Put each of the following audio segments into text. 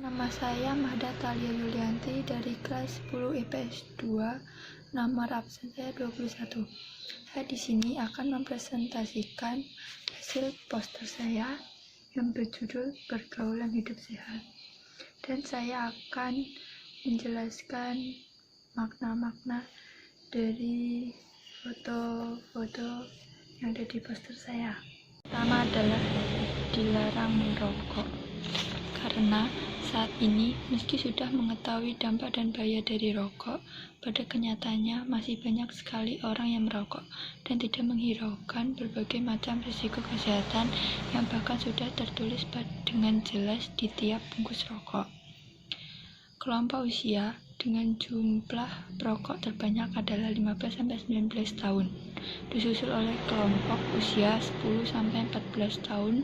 Nama saya Mahda Thalia Yulianti dari kelas 10 IPS 2, nomor absen saya 21. Saya di sini akan mempresentasikan hasil poster saya yang berjudul Pergaulan Hidup Sehat. Dan saya akan menjelaskan makna-makna dari foto-foto yang ada di poster saya. Pertama adalah dilarang merokok. Karena saat ini, meski sudah mengetahui dampak dan bahaya dari rokok, pada kenyataannya masih banyak sekali orang yang merokok dan tidak menghiraukan berbagai macam risiko kesehatan yang bahkan sudah tertulis dengan jelas di tiap bungkus rokok. Kelompok usia dengan jumlah perokok terbanyak adalah 15-19 tahun, disusul oleh kelompok usia 10-14 tahun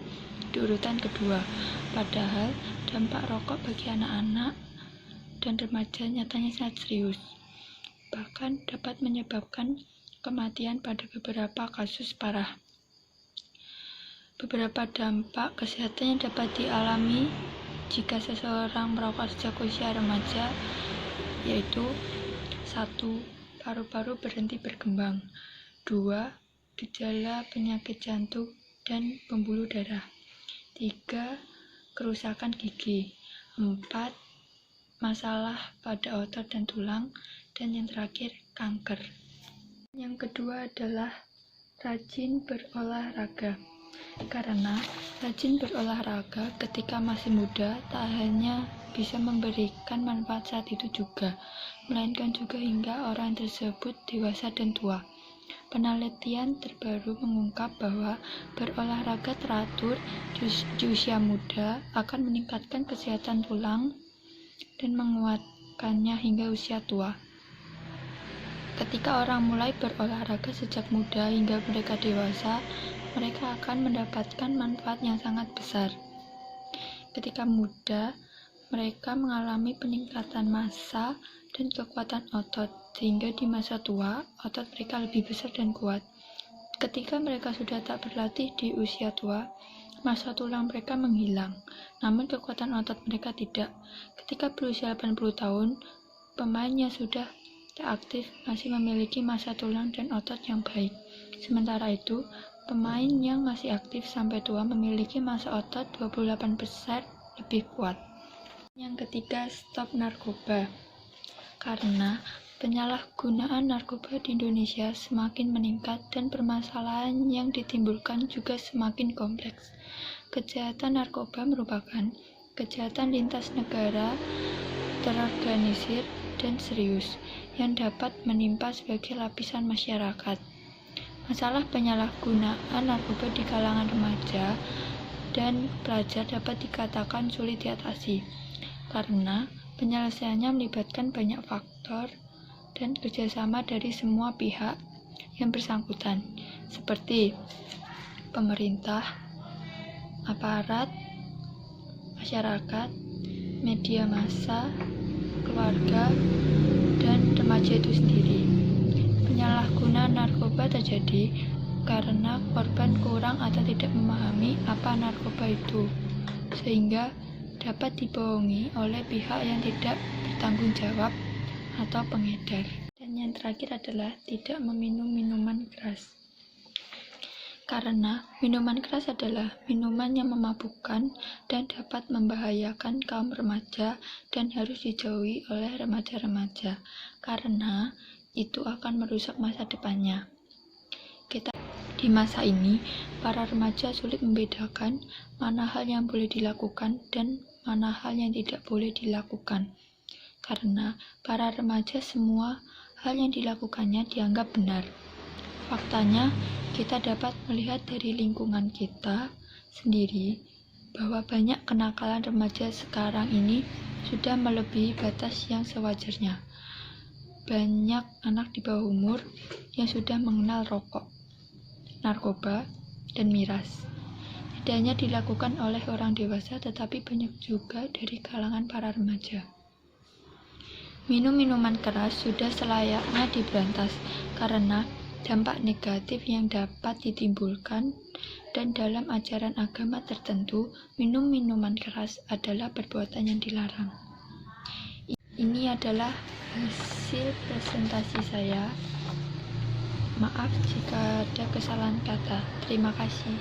di urutan kedua. Padahal dampak rokok bagi anak-anak dan remaja nyatanya sangat serius, bahkan dapat menyebabkan kematian pada beberapa kasus parah. Beberapa dampak kesehatan yang dapat dialami jika seseorang merokok sejak usia remaja yaitu 1. Paru-paru berhenti berkembang. 2. Gejala penyakit jantung dan pembuluh darah. 3. Kerusakan gigi. 4. Masalah pada otot dan tulang. Dan yang terakhir, kanker. Yang kedua adalah rajin berolahraga. Karena rajin berolahraga ketika masih muda tak hanya bisa memberikan manfaat saat itu juga, melainkan juga hingga orang tersebut dewasa dan tua. Penelitian terbaru mengungkap bahwa berolahraga teratur di usia muda akan meningkatkan kesehatan tulang dan menguatkannya hingga usia tua. Ketika orang mulai berolahraga sejak muda hingga mereka dewasa, mereka akan mendapatkan manfaat yang sangat besar. Ketika muda, mereka mengalami peningkatan massa dan kekuatan otot, sehingga di masa tua, otot mereka lebih besar dan kuat. Ketika mereka sudah tak berlatih di usia tua, massa tulang mereka menghilang, namun kekuatan otot mereka tidak. Ketika berusia 80 tahun, pemain yang sudah tak aktif masih memiliki massa tulang dan otot yang baik. Sementara itu, pemain yang masih aktif sampai tua memiliki massa otot 28% lebih kuat. Yang ketiga, stop narkoba. Karena penyalahgunaan narkoba di Indonesia semakin meningkat dan permasalahan yang ditimbulkan juga semakin kompleks. Kejahatan narkoba merupakan kejahatan lintas negara, terorganisir, dan serius yang dapat menimpa sebagai lapisan masyarakat. Masalah penyalahgunaan narkoba di kalangan remaja dan pelajar dapat dikatakan sulit diatasi, karena penyelesaiannya melibatkan banyak faktor dan kerjasama dari semua pihak yang bersangkutan, seperti pemerintah, aparat, masyarakat, media massa, keluarga, dan remaja itu sendiri. Penyalahgunaan narkoba terjadi karena korban kurang atau tidak memahami apa narkoba itu, sehingga dapat dibohongi oleh pihak yang tidak bertanggung jawab atau pengedar. Dan yang terakhir adalah tidak meminum minuman keras. Karena minuman keras adalah minuman yang memabukkan dan dapat membahayakan kaum remaja dan harus dijauhi oleh remaja-remaja, karena itu akan merusak masa depannya. Di masa ini, para remaja sulit membedakan mana hal yang boleh dilakukan dan mana hal yang tidak boleh dilakukan. Karena para remaja semua hal yang dilakukannya dianggap benar. Faktanya, kita dapat melihat dari lingkungan kita sendiri bahwa banyak kenakalan remaja sekarang ini sudah melebihi batas yang sewajarnya. Banyak anak di bawah umur yang sudah mengenal rokok, narkoba, dan miras. Tidak hanya dilakukan oleh orang dewasa, tetapi banyak juga dari kalangan para remaja. Minum minuman keras sudah selayaknya diberantas, karena dampak negatif yang dapat ditimbulkan, dan dalam ajaran agama tertentu, minum minuman keras adalah perbuatan yang dilarang. Ini adalah hasil presentasi saya. Maaf jika ada kesalahan kata. Terima kasih.